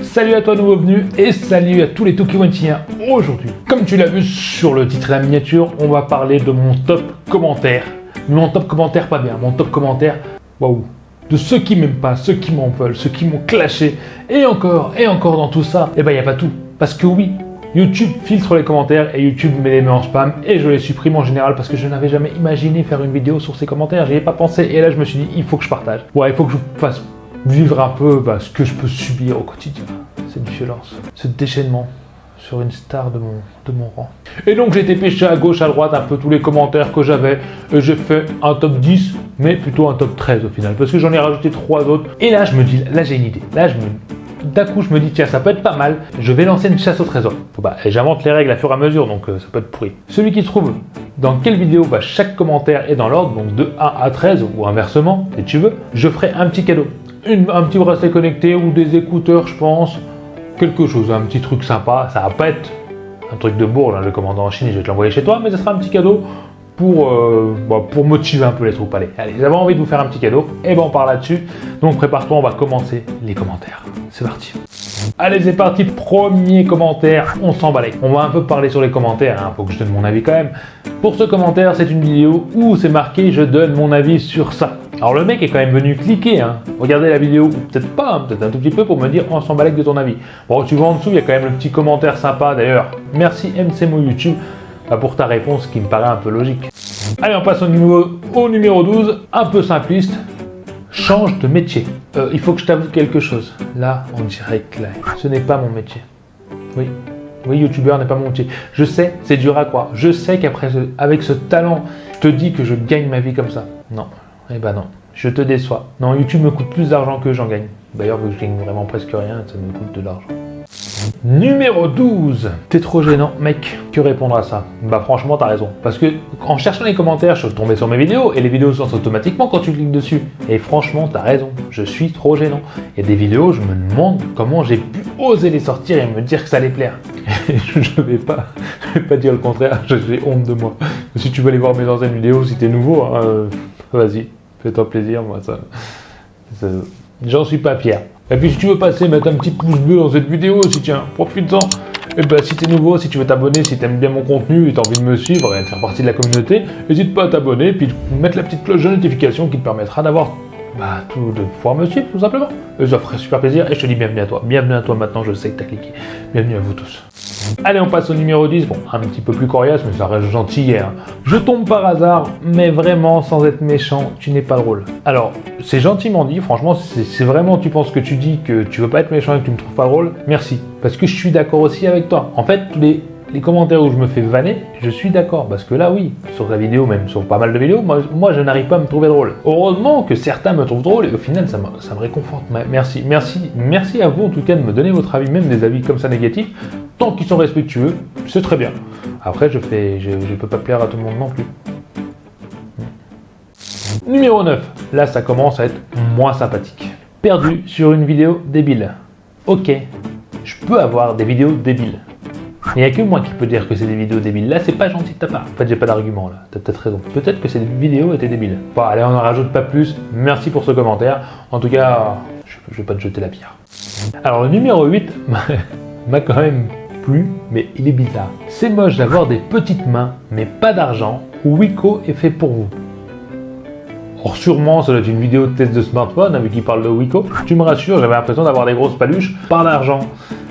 Salut à toi nouveau venu et salut à tous les Tokiwantiens. Aujourd'hui, comme tu l'as vu sur le titre et la miniature, on va parler de mon top commentaire. Mon top commentaire pas bien, mon top commentaire, waouh. De ceux qui m'aiment pas, ceux qui m'en veulent, ceux qui m'ont clashé. Et encore dans tout ça, eh ben y a pas tout. Parce que oui, YouTube filtre les commentaires et YouTube me les met en spam et je les supprime en général parce que je n'avais jamais imaginé faire une vidéo sur ces commentaires. J'y ai pas pensé et là je me suis dit il faut que je partage. Ouais, il faut que je vous fasse vivre un peu ce que je peux subir au quotidien. Cette violence, ce déchaînement sur une star de mon rang. Et donc j'ai été pêché à gauche, à droite, un peu tous les commentaires que j'avais. Et j'ai fait un top 10, mais plutôt un top 13 au final. Parce que j'en ai rajouté 3 autres. Et là je me dis, là j'ai une idée. D'un coup je me dis tiens ça peut être pas mal. Je vais lancer une chasse au trésor. Et j'invente les règles à fur et à mesure, donc ça peut être pourri. Celui qui trouve dans quelle vidéo chaque commentaire est dans l'ordre, donc de 1 à 13, ou inversement, si tu veux, je ferai un petit cadeau. Un petit bracelet connecté ou des écouteurs, je pense. Quelque chose, un petit truc sympa. Ça va pas être un truc de bourge, je vais commander en Chine et je vais te l'envoyer chez toi, mais ça sera un petit cadeau pour motiver un peu les troupes. Allez, j'avais envie de vous faire un petit cadeau, et on part là-dessus. Donc prépare-toi, on va commencer les commentaires. C'est parti. Allez, c'est parti, premier commentaire, on s'emballe. On va un peu parler sur les commentaires, faut que je donne mon avis quand même. Pour ce commentaire, c'est une vidéo où c'est marqué « Je donne mon avis sur ça ». Alors le mec est quand même venu cliquer, regardez la vidéo, ou peut-être pas, peut-être un tout petit peu pour me dire « On s'en balèque de ton avis ». Bon, tu vois en dessous, il y a quand même le petit commentaire sympa d'ailleurs. Merci MCMO YouTube pour ta réponse qui me paraît un peu logique. Allez, on passe au numéro 12, un peu simpliste. Change de métier. Il faut que je t'avoue quelque chose. Là, on dirait que là, ce n'est pas mon métier. Oui, youtubeur n'est pas mon métier. Je sais, c'est dur à croire. Je sais qu'après, avec ce talent, je te dis que je gagne ma vie comme ça. Non, eh ben non, je te déçois. Non, YouTube me coûte plus d'argent que j'en gagne. D'ailleurs, vu que je gagne vraiment presque rien, ça me coûte de l'argent. Numéro 12. T'es trop gênant, mec. Que répondre à ça? Franchement, t'as raison. Parce que en cherchant les commentaires, je suis tombé sur mes vidéos et les vidéos sortent automatiquement quand tu cliques dessus. Et franchement, t'as raison. Je suis trop gênant. Il y a des vidéos, je me demande comment j'ai pu oser les sortir et me dire que ça allait plaire. Et je vais pas dire le contraire. J'ai honte de moi. Si tu veux aller voir mes anciennes vidéos, si t'es nouveau, vas-y, fais-toi plaisir. Moi, j'en suis pas fier. Et puis si tu veux passer, mettre un petit pouce bleu dans cette vidéo aussi, tiens, profite-en. Et si t'es nouveau, si tu veux t'abonner, si t'aimes bien mon contenu et t'as envie de me suivre et de faire partie de la communauté, n'hésite pas à t'abonner et puis mettre la petite cloche de notification qui te permettra d'avoir de pouvoir me suivre tout simplement. Et ça ferait super plaisir et je te dis bienvenue à toi. Bienvenue à toi maintenant, je sais que t'as cliqué. Bienvenue à vous tous. Allez, on passe au numéro 10, un petit peu plus coriace, mais ça reste gentil. Je tombe par hasard, mais vraiment, sans être méchant, tu n'es pas drôle. Alors, c'est gentiment dit, franchement, c'est vraiment, tu penses que tu dis que tu veux pas être méchant et que tu me trouves pas drôle, merci. Parce que je suis d'accord aussi avec toi. En fait, tous les commentaires où je me fais vanner, je suis d'accord. Parce que là, oui, sur ta vidéo, même sur pas mal de vidéos, moi je n'arrive pas à me trouver drôle. Heureusement que certains me trouvent drôle et au final, ça me réconforte. Merci à vous en tout cas de me donner votre avis, même des avis comme ça négatifs. Tant qu'ils sont respectueux, c'est très bien. Après, je peux pas plaire à tout le monde non plus. Numéro 9. Là, ça commence à être moins sympathique. Perdu sur une vidéo débile. Ok, je peux avoir des vidéos débiles. Il n'y a que moi qui peux dire que c'est des vidéos débiles. Là, c'est pas gentil de ta part. En fait, j'ai pas d'argument là. T'as peut-être raison. Peut-être que ces vidéos étaient débiles. Bon, allez, on n'en rajoute pas plus. Merci pour ce commentaire. En tout cas, je vais pas te jeter la pierre. Alors, le numéro 8 m'a quand même plu, mais il est bizarre. C'est moche d'avoir des petites mains, mais pas d'argent. Wiko est fait pour vous. Or, sûrement, ça doit être une vidéo de test de smartphone, vu qu'il parle de Wiko. Tu me rassures, j'avais l'impression d'avoir des grosses paluches. Pas d'argent.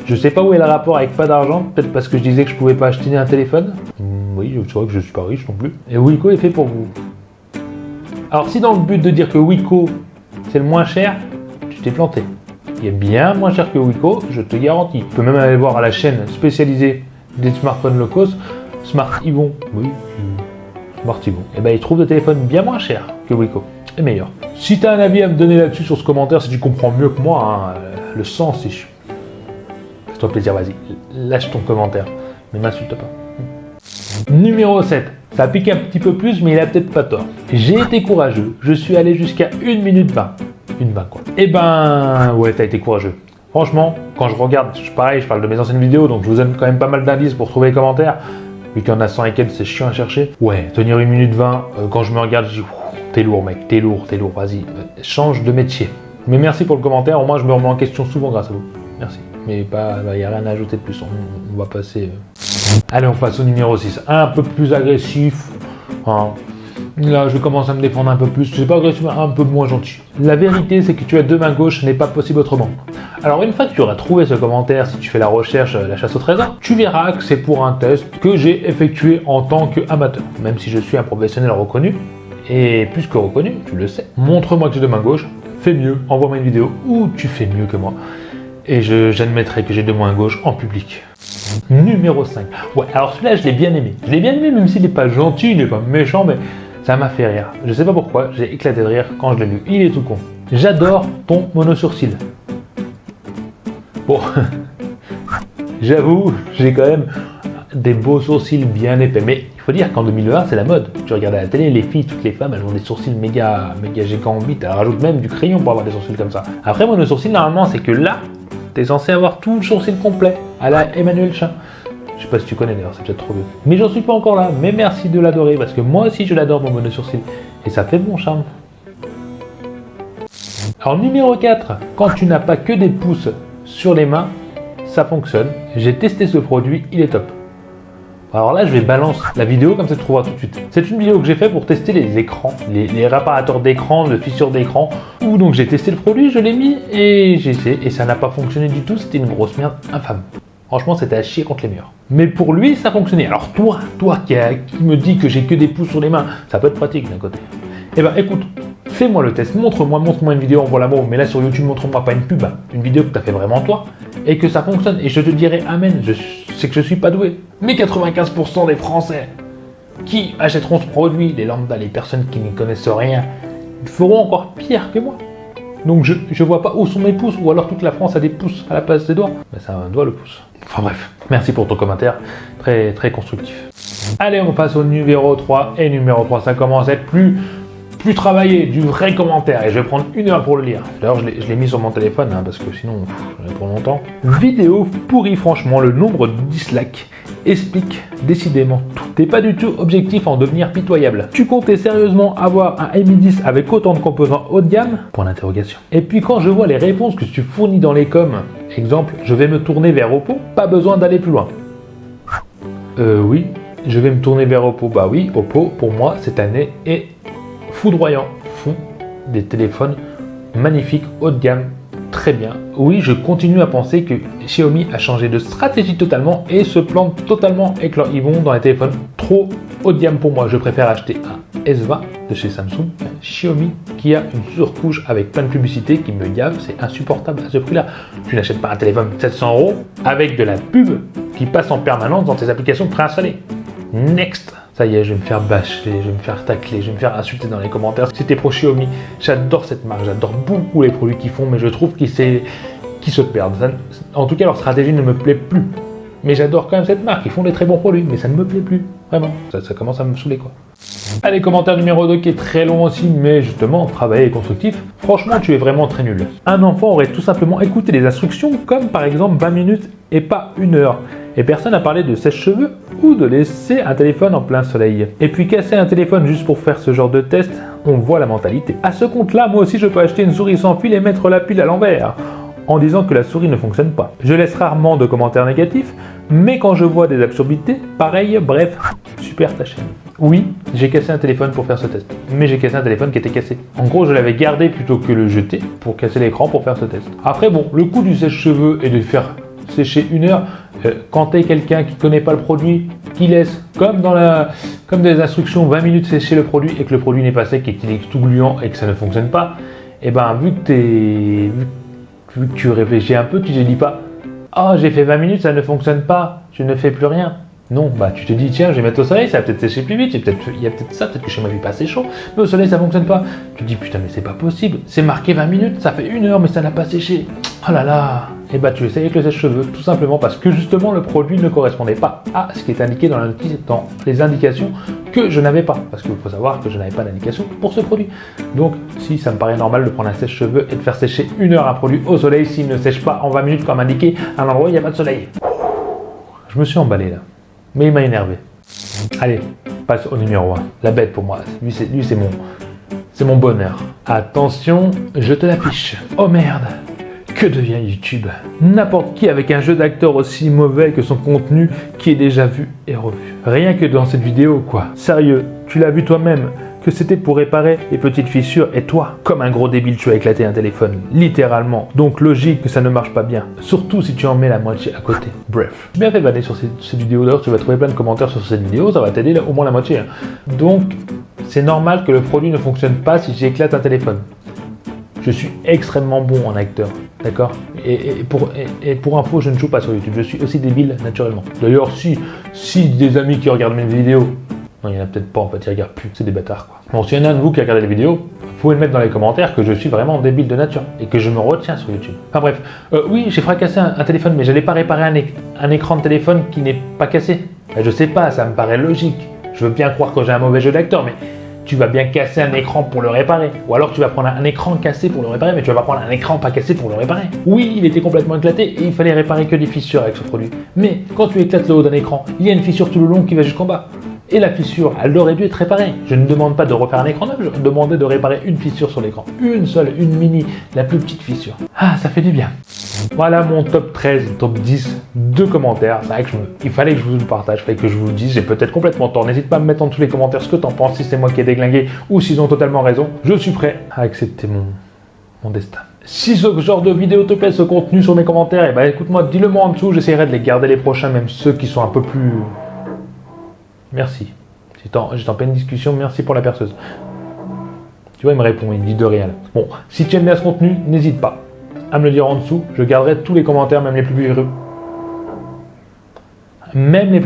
Je sais pas où est le rapport avec pas d'argent, peut-être parce que je disais que je pouvais pas acheter un téléphone. Oui, c'est vrai que je suis pas riche non plus. Et Wiko est fait pour vous. Alors si dans le but de dire que Wiko c'est le moins cher, tu t'es planté. Il est bien moins cher que Wiko, je te garantis. Tu peux même aller voir à la chaîne spécialisée des smartphones low cost, Smart Yvon. Oui, Smart Yvon. Et ils trouvent des téléphones bien moins chers que Wiko. Et meilleurs. Si tu as un avis à me donner là-dessus sur ce commentaire, si tu comprends mieux que moi, le sens, c'est... Fais-toi plaisir, vas-y, lâche ton commentaire, mais m'insulte pas. Numéro 7, ça pique un petit peu plus, mais il a peut-être pas tort. J'ai été courageux, je suis allé jusqu'à 1 minute 20. 1:20 quoi. Ouais, t'as été courageux. Franchement, quand je regarde, pareil, je parle de mes anciennes vidéos, donc je vous donne quand même pas mal d'indices pour trouver les commentaires. Vu qu'il y en a 100 et quelques, c'est chiant à chercher. Ouais, tenir 1 minute 20, quand je me regarde, je dis, t'es lourd mec, t'es lourd, vas-y, change de métier. Mais merci pour le commentaire, au moins je me remets en question souvent grâce à vous. Merci. mais pas, il n'y a rien à ajouter de plus. On va passer. Allez, on passe au numéro 6. Un peu plus agressif. Hein. Là, je commence à me défendre un peu plus. C'est pas agressif, un peu moins gentil. La vérité, c'est que tu as deux mains gauches, ce n'est pas possible autrement. Alors, une fois que tu auras trouvé ce commentaire, si tu fais la recherche, la chasse au trésor, tu verras que c'est pour un test que j'ai effectué en tant qu'amateur. Même si je suis un professionnel reconnu, et plus que reconnu, tu le sais. Montre-moi que j'ai deux mains gauches, fais mieux, envoie-moi une vidéo où tu fais mieux que moi. Et j'admettrai que j'ai deux mains gauches en public. Numéro 5. Ouais, alors celui-là, je l'ai bien aimé. Je l'ai bien aimé, même s'il n'est pas gentil, il n'est pas méchant, mais ça m'a fait rire. Je sais pas pourquoi, j'ai éclaté de rire quand je l'ai lu. Il est tout con. J'adore ton mono-sourcil. Bon, j'avoue, j'ai quand même des beaux sourcils bien épais. Mais il faut dire qu'en 2020, c'est la mode. Tu regardes à la télé, les filles, toutes les femmes, elles ont des sourcils méga gigants vite. Elles rajoutent même du crayon pour avoir des sourcils comme ça. Après, mono-sourcil, normalement, c'est que là, t'es censé avoir tout le sourcil complet, à la Emmanuel Chin. Je sais pas si tu connais d'ailleurs, c'est peut-être trop vieux. Mais j'en suis pas encore là, mais merci de l'adorer, parce que moi aussi je l'adore mon mono-sourcil. Et ça fait bon charme. Alors numéro 4, quand tu n'as pas que des pouces sur les mains, ça fonctionne. J'ai testé ce produit, il est top. Alors là, je vais balancer la vidéo, comme ça tu trouveras tout de suite. C'est une vidéo que j'ai fait pour tester les écrans, les réparateurs d'écran, de fissures d'écran. Où donc j'ai testé le produit, je l'ai mis et j'ai essayé. Et ça n'a pas fonctionné du tout, c'était une grosse merde infâme. Franchement, c'était à chier contre les murs. Mais pour lui, ça fonctionnait. Alors toi qui me dis que j'ai que des pouces sur les mains, ça peut être pratique d'un côté. Eh ben écoute, fais-moi le test, montre-moi une vidéo, envoie-la moi, mais là sur YouTube, montre-moi pas une pub, une vidéo que tu as fait vraiment toi, et que ça fonctionne, et je te dirai amen, je sais que je suis pas doué. Mais 95% des Français qui achèteront ce produit, les lambda, les personnes qui n'y connaissent rien, feront encore pire que moi. Donc je vois pas où sont mes pouces, ou alors toute la France a des pouces à la place des doigts. Ben, c'est un doigt le pouce. Enfin bref, merci pour ton commentaire, très constructif. Allez, on passe au numéro 3, et numéro 3, ça commence à être plus travaillé, du vrai commentaire, et je vais prendre 1 heure pour le lire. D'ailleurs, je l'ai mis sur mon téléphone, hein, parce que sinon, j'en ai pour longtemps. Vidéo pourrie, franchement, le nombre de dislikes explique décidément tout. T'es pas du tout objectif à en devenir pitoyable. Tu comptais sérieusement avoir un Mi 10 avec autant de composants haut de gamme? Point d'interrogation. Et puis quand je vois les réponses que tu fournis dans les coms, exemple, je vais me tourner vers Oppo, pas besoin d'aller plus loin. Oui, je vais me tourner vers Oppo. Bah oui, Oppo, pour moi, cette année est foudroyant. Font des téléphones magnifiques, haut de gamme, très bien. Oui, je continue à penser que Xiaomi a changé de stratégie totalement et se plante totalement et que ils vont dans les téléphones trop haut de gamme pour moi. Je préfère acheter un S20 de chez Samsung, un Xiaomi qui a une surcouche avec plein de publicité qui me gave, c'est insupportable à ce prix-là. Tu n'achètes pas un téléphone 700 € avec de la pub qui passe en permanence dans tes applications préinstallées. Next! Ça y est, je vais me faire bâcher, je vais me faire tacler, je vais me faire insulter dans les commentaires. Si t'es pro Xiaomi, j'adore cette marque, j'adore beaucoup les produits qu'ils font, mais je trouve qu'ils se perdent. En tout cas, leur stratégie ne me plaît plus. Mais j'adore quand même cette marque, ils font des très bons produits, mais ça ne me plaît plus, vraiment. Ça commence à me saouler, quoi. Allez, commentaire numéro 2 qui est très long aussi, mais justement, travaillé et constructif. Franchement, tu es vraiment très nul. Un enfant aurait tout simplement écouté les instructions, comme par exemple 20 minutes et pas 1 heure. Et personne n'a parlé de sèche-cheveux ou de laisser un téléphone en plein soleil. Et puis casser un téléphone juste pour faire ce genre de test, on voit la mentalité. À ce compte-là, moi aussi je peux acheter une souris sans fil et mettre la pile à l'envers, en disant que la souris ne fonctionne pas. Je laisse rarement de commentaires négatifs, mais quand je vois des absurdités, pareil, bref, super ta chaîne. Oui, j'ai cassé un téléphone pour faire ce test, mais j'ai cassé un téléphone qui était cassé. En gros, je l'avais gardé plutôt que le jeter pour casser l'écran pour faire ce test. Après bon, le coup du sèche-cheveux et de faire sécher 1 heure, quand tu es quelqu'un qui ne connaît pas le produit, qui laisse comme des instructions 20 minutes sécher le produit et que le produit n'est pas sec et qu'il est tout gluant et que ça ne fonctionne pas, et ben vu que tu réfléchis un peu, tu te dis pas « Oh, j'ai fait 20 minutes, ça ne fonctionne pas, je ne fais plus rien ». Non, bah tu te dis tiens, je vais mettre au soleil, ça va peut-être sécher plus vite, il y a peut-être ça, peut-être que chez moi il n'est pas assez chaud, mais au soleil ça fonctionne pas. Tu te dis putain mais c'est pas possible, c'est marqué 20 minutes, ça fait 1 heure mais ça n'a pas séché. Oh là là. Et bah tu essayes avec le sèche-cheveux, tout simplement parce que justement le produit ne correspondait pas à ce qui est indiqué dans les indications que je n'avais pas. Parce qu'il faut savoir que je n'avais pas d'indication pour ce produit. Donc si ça me paraît normal de prendre un sèche-cheveux et de faire sécher 1 heure un produit au soleil s'il ne sèche pas en 20 minutes comme indiqué à un endroit où il n'y a pas de soleil. Je me suis emballé là. Mais il m'a énervé. Allez, passe au numéro 1. La bête pour moi. Lui c'est mon bonheur. Attention, je te l'affiche. Oh merde. Que devient YouTube? N'importe qui avec un jeu d'acteur aussi mauvais que son contenu qui est déjà vu et revu. Rien que dans cette vidéo quoi. Sérieux, tu l'as vu toi-même que c'était pour réparer les petites fissures et toi, comme un gros débile, tu as éclaté un téléphone, littéralement. Donc logique que ça ne marche pas bien, surtout si tu en mets la moitié à côté. Bref. J'ai bien fait banner sur cette vidéo, d'ailleurs tu vas trouver plein de commentaires sur cette vidéo, ça va t'aider au moins la moitié. Hein. Donc c'est normal que le produit ne fonctionne pas si j'éclate un téléphone. Je suis extrêmement bon en acteur, d'accord et pour info, je ne joue pas sur YouTube, je suis aussi débile naturellement. D'ailleurs, si des amis qui regardent mes vidéos, non, il n'y en a peut-être pas en fait, ils regardent plus, c'est des bâtards quoi. Bon, s'il y en a un de vous qui a regardé les vidéos, vous pouvez le mettre dans les commentaires que je suis vraiment débile de nature et que je me retiens sur YouTube. Enfin bref, oui, j'ai fracassé un téléphone, mais j'allais pas réparer un écran de téléphone qui n'est pas cassé. Je sais pas, ça me paraît logique. Je veux bien croire que j'ai un mauvais jeu d'acteur, mais tu vas bien casser un écran pour le réparer. Ou alors tu vas prendre un écran cassé pour le réparer, mais tu vas pas prendre un écran pas cassé pour le réparer. Oui, il était complètement éclaté et il fallait réparer que des fissures avec ce produit. Mais quand tu éclates le haut d'un écran, il y a une fissure tout le long qui va jusqu'en bas. Et la fissure, elle aurait dû être réparée. Je ne demande pas de refaire un écran neuf, je demandais de réparer une fissure sur l'écran. Une seule, une mini, la plus petite fissure. Ah, ça fait du bien. Voilà mon top 13, top 10 de commentaires. C'est vrai que il fallait que je vous le partage, il fallait que je vous le dise. J'ai peut-être complètement tort. N'hésite pas à me mettre en tous les commentaires ce que t'en penses, si c'est moi qui ai déglingué ou s'ils ont totalement raison. Je suis prêt à accepter mon destin. Si ce genre de vidéo te plaît, ce contenu sur mes commentaires, et ben écoute-moi, dis-le moi en dessous. J'essaierai de les garder les prochains, même ceux qui sont un peu plus... Merci. J'étais en pleine discussion, merci pour la perceuse. Tu vois, il me répond, il me dit de rien. Bon, si tu aimes bien ce contenu, n'hésite pas à me le dire en dessous. Je garderai tous les commentaires, même les plus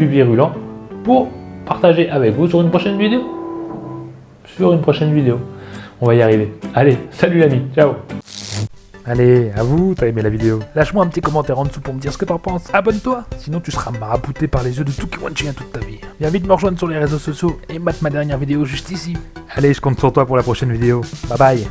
virulents, pour partager avec vous sur une prochaine vidéo. On va y arriver. Allez, salut l'ami, ciao. Allez, à vous, t'as aimé la vidéo. Lâche-moi un petit commentaire en dessous pour me dire ce que t'en penses. Abonne-toi, sinon tu seras marabouté par les yeux de tout qui Chien toute ta vie. Viens vite me rejoindre sur les réseaux sociaux et mate ma dernière vidéo juste ici. Allez, je compte sur toi pour la prochaine vidéo. Bye bye.